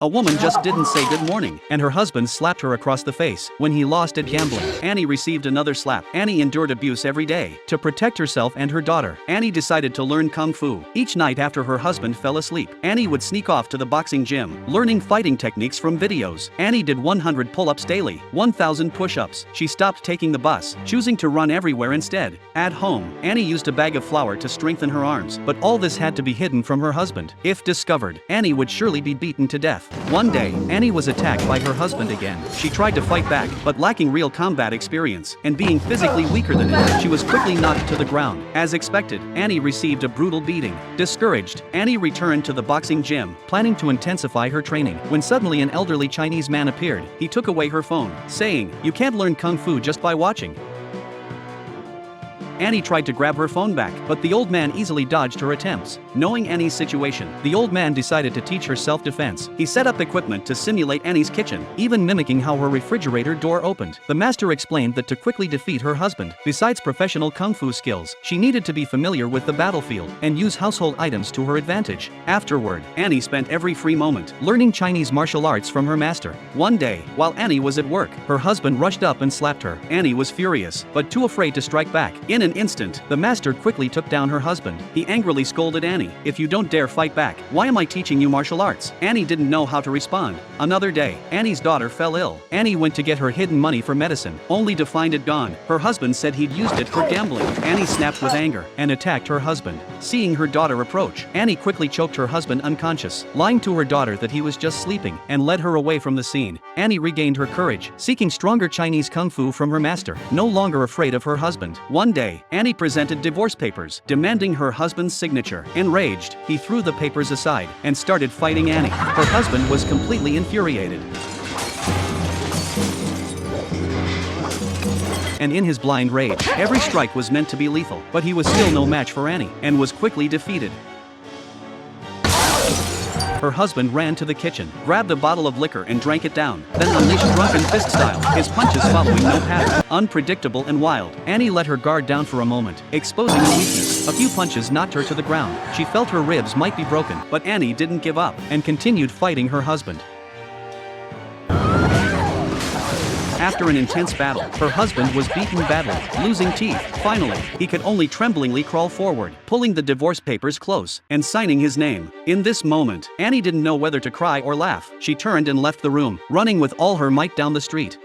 A woman just didn't say good morning, and her husband slapped her across the face when he lost at gambling. Annie received another slap. Annie endured abuse every day. To protect herself and her daughter, Annie decided to learn kung fu. Each night after her husband fell asleep, Annie would sneak off to the boxing gym, learning fighting techniques from videos. Annie did 100 pull-ups daily, 1,000 push-ups. She stopped taking the bus, choosing to run everywhere instead. At home, Annie used a bag of flour to strengthen her arms, but all this had to be hidden from her husband. If discovered, Annie would surely be beaten to death. One day, Annie was attacked by her husband again. She tried to fight back, but lacking real combat experience, and being physically weaker than him, she was quickly knocked to the ground. As expected, Annie received a brutal beating. Discouraged, Annie returned to the boxing gym, planning to intensify her training, when suddenly an elderly Chinese man appeared. He took away her phone, saying, "You can't learn kung fu just by watching." Annie tried to grab her phone back, but the old man easily dodged her attempts. Knowing Annie's situation, the old man decided to teach her self-defense. He set up equipment to simulate Annie's kitchen, even mimicking how her refrigerator door opened. The master explained that to quickly defeat her husband, besides professional kung fu skills, she needed to be familiar with the battlefield and use household items to her advantage. Afterward, Annie spent every free moment learning Chinese martial arts from her master. One day, while Annie was at work, her husband rushed up and slapped her. Annie was furious, but too afraid to strike back. In an instant, the master quickly took down her husband. He angrily scolded Annie, "If you don't dare fight back, why am I teaching you martial arts?" Annie didn't know how to respond. Another day, Annie's daughter fell ill. Annie went to get her hidden money for medicine, only to find it gone. Her husband said he'd used it for gambling. Annie snapped with anger and attacked her husband. Seeing her daughter approach, Annie quickly choked her husband unconscious, lying to her daughter that he was just sleeping, and led her away from the scene. Annie regained her courage, seeking stronger Chinese kung fu from her master, no longer afraid of her husband. One day, Annie presented divorce papers, demanding her husband's signature. Enraged, he threw the papers aside and started fighting Annie. Her husband was completely infuriated, and in his blind rage, every strike was meant to be lethal, but he was still no match for Annie, and was quickly defeated. Her husband ran to the kitchen, grabbed a bottle of liquor and drank it down, then unleashed drunken fist style, his punches following no pattern. Unpredictable and wild, Annie let her guard down for a moment, exposing her weakness. A few punches knocked her to the ground. She felt her ribs might be broken, but Annie didn't give up, and continued fighting her husband. After an intense battle, her husband was beaten badly, losing teeth. Finally, he could only tremblingly crawl forward, pulling the divorce papers close, and signing his name. In this moment, Annie didn't know whether to cry or laugh. She turned and left the room, running with all her might down the street.